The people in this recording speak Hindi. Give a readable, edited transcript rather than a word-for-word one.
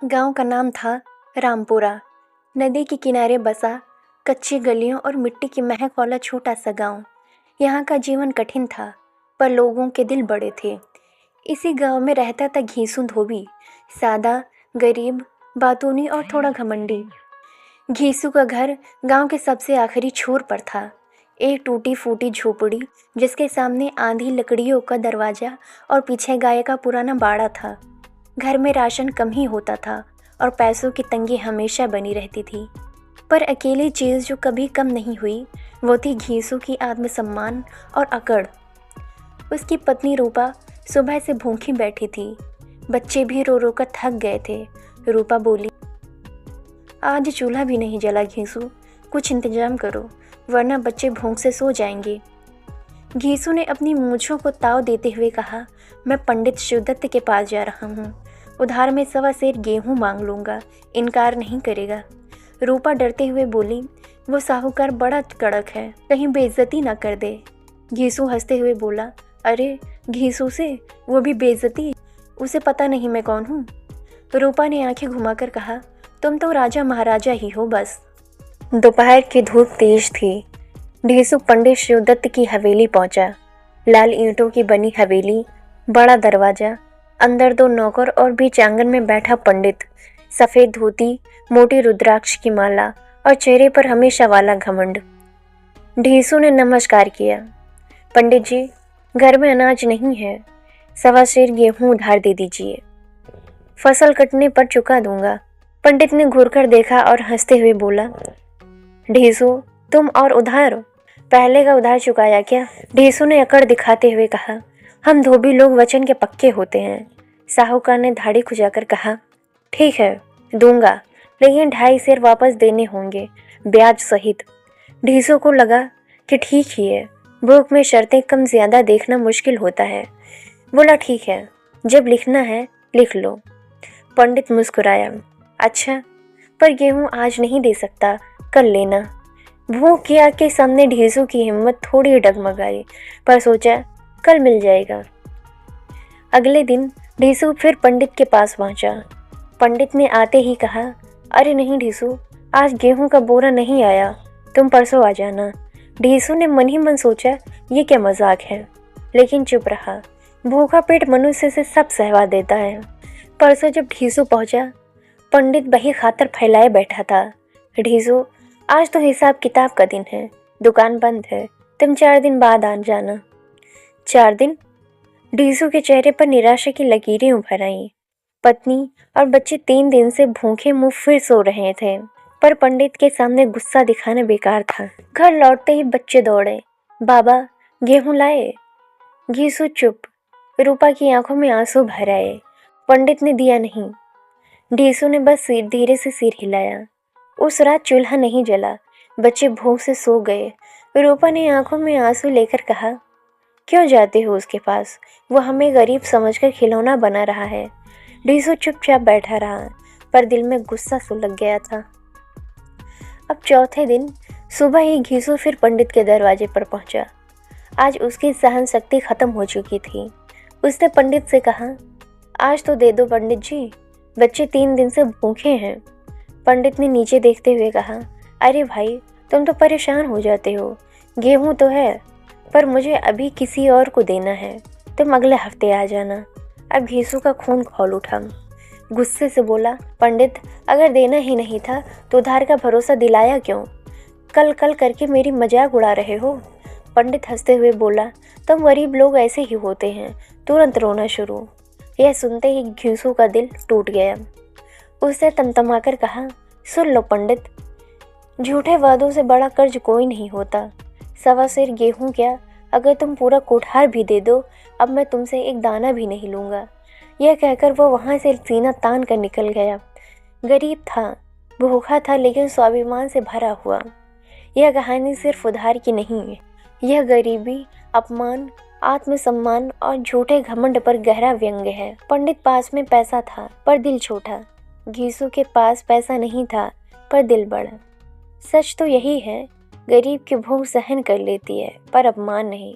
गांव का नाम था रामपुरा। नदी के किनारे बसा कच्ची गलियों और मिट्टी की महक वाला छोटा सा गांव। यहाँ का जीवन कठिन था, पर लोगों के दिल बड़े थे। इसी गांव में रहता था घीसू धोबी, सादा, गरीब, बातूनी और थोड़ा घमंडी। घीसू का घर गांव के सबसे आखिरी छोर पर था। एक टूटी फूटी झोपड़ी जिसके सामने आंधी लकड़ियों का दरवाजा और पीछे गाय का पुराना बाड़ा था। घर में राशन कम ही होता था और पैसों की तंगी हमेशा बनी रहती थी। पर अकेली चीज़ जो कभी कम नहीं हुई वो थी घीसू की आत्मसम्मान और अकड़। उसकी पत्नी रूपा सुबह से भूखी बैठी थी। बच्चे भी रो रो कर थक गए थे। रूपा बोली, आज चूल्हा भी नहीं जला घीसू, कुछ इंतजाम करो वरना बच्चे भूख से सो जाएंगे। घीसू ने अपनी मूंछों को ताव देते हुए कहा, मैं पंडित शिवदत्त के पास जा रहा हूँ। उधार में 1.25 सेर गेहूँ मांग लूँगा, इनकार नहीं करेगा। रूपा डरते हुए बोली, वो साहूकार बड़ा कड़क है, कहीं बेइज्जती ना कर दे। घीसू हंसते हुए बोला, अरे घीसू से वो भी बेइज्जती, उसे पता नहीं मैं कौन हूँ। रूपा ने आंखें घुमाकर कहा, तुम तो राजा महाराजा ही हो बस। दोपहर की धूप तेज थी। घीसू पंडित शिवदत्त की हवेली पहुंचा। लाल ईंटों की बनी हवेली, बड़ा दरवाजा, अंदर 2 नौकर और बीच आंगन में बैठा पंडित। सफ़ेद धोती, मोटी रुद्राक्ष की माला और चेहरे पर हमेशा वाला घमंड। घीसू ने नमस्कार किया। पंडित जी, घर में अनाज नहीं है, 1.25 सेर गेहूँ उधार दे दीजिए, फसल कटने पर चुका दूंगा। पंडित ने घूरकर देखा और हंसते हुए बोला, ढीसू तुम और उधार, पहले का उधार चुकाया क्या? ढीसू ने अकड़ दिखाते हुए कहा, हम धोबी लोग वचन के पक्के होते हैं। साहूकार ने धाड़ी खुजाकर कहा, ठीक है दूंगा, लेकिन 2.5 सेर वापस देने होंगे, ब्याज सहित। ढीसू को लगा कि ठीक ही है, भूख में शर्तें कम ज्यादा देखना मुश्किल होता है। बोला, ठीक है, जब लिखना है लिख लो। पंडित मुस्कुराया, अच्छा, पर गेहूँ आज नहीं दे सकता, कल लेना। भूख की आग के सामने ढीसू की हिम्मत थोड़ी डगमगाई, पर सोचा कल मिल जाएगा। अगले दिन ढीसू फिर पंडित के पास पहुंचा। पंडित ने आते ही कहा, अरे नहीं ढीसू, आज गेहूं का बोरा नहीं आया, तुम परसों आ जाना। ढीसू ने मन ही मन सोचा ये क्या मजाक है, लेकिन चुप रहा। भूखा पेट मनुष्य से सब सहवा देता है। परसों जब ढीसू पहुंचा, पंडित बही खातर फैलाए बैठा था। ढीसू, आज तो हिसाब किताब का दिन है, दुकान बंद है, तुम 4 दिन बाद आ जाना। 4 दिन? ढीसू के चेहरे पर निराशा की लकीरें उभर आईं। पत्नी और बच्चे 3 दिन से भूखे मुंह फिर सो रहे थे, पर पंडित के सामने गुस्सा दिखाना बेकार था। घर लौटते ही बच्चे दौड़े, बाबा गेहूं लाए। घीसू चुप। रूपा की आंखों में आंसू भर आए। पंडित ने दिया नहीं। ढीसू ने बस धीरे से सिर हिलाया। उस रात चूल्हा नहीं जला, बच्चे भूख से सो गए। रूपा ने आंखों में आंसू लेकर कहा, क्यों जाते हो उसके पास, वो हमें गरीब समझकर खिलौना बना रहा है। ढीसू चुपचाप बैठा रहा, पर दिल में गुस्सा सुलग गया था। अब चौथे दिन सुबह ही घीसू फिर पंडित के दरवाजे पर पहुंचा। आज उसकी सहन शक्ति खत्म हो चुकी थी। उसने पंडित से कहा, आज तो दे दो पंडित जी, बच्चे 3 दिन से भूखे हैं। पंडित ने नीचे देखते हुए कहा, अरे भाई, तुम तो परेशान हो जाते हो, गेहूं तो है, पर मुझे अभी किसी और को देना है, तुम अगले हफ्ते आ जाना। अब घीसू का खून खौल उठा। गुस्से से बोला, पंडित, अगर देना ही नहीं था तो उधार का भरोसा दिलाया क्यों? कल कल करके मेरी मजाक उड़ा रहे हो। पंडित हंसते हुए बोला, तुम गरीब लोग ऐसे ही होते हैं, तुरंत रोना शुरू। यह सुनते ही घीसू का दिल टूट गया। उसने तमतमाकर कहा, सुन लो पंडित, झूठे वादों से बड़ा कर्ज कोई नहीं होता। 1.25 सेर गेहूँ क्या, अगर तुम पूरा कोठार भी दे दो, अब मैं तुमसे एक दाना भी नहीं लूँगा। यह कहकर वो वहाँ से सीना तान कर निकल गया। गरीब था, भूखा था, लेकिन स्वाभिमान से भरा हुआ। यह कहानी सिर्फ उधार की नहीं है, यह गरीबी, अपमान, आत्मसम्मान और झूठे घमंड पर गहरा व्यंग है। पंडित पास में पैसा था, पर दिल छोटा। घीसू के पास पैसा नहीं था, पर दिल बड़ा। सच तो यही है, गरीब की भूख सहन कर लेती है, पर अपमान नहीं।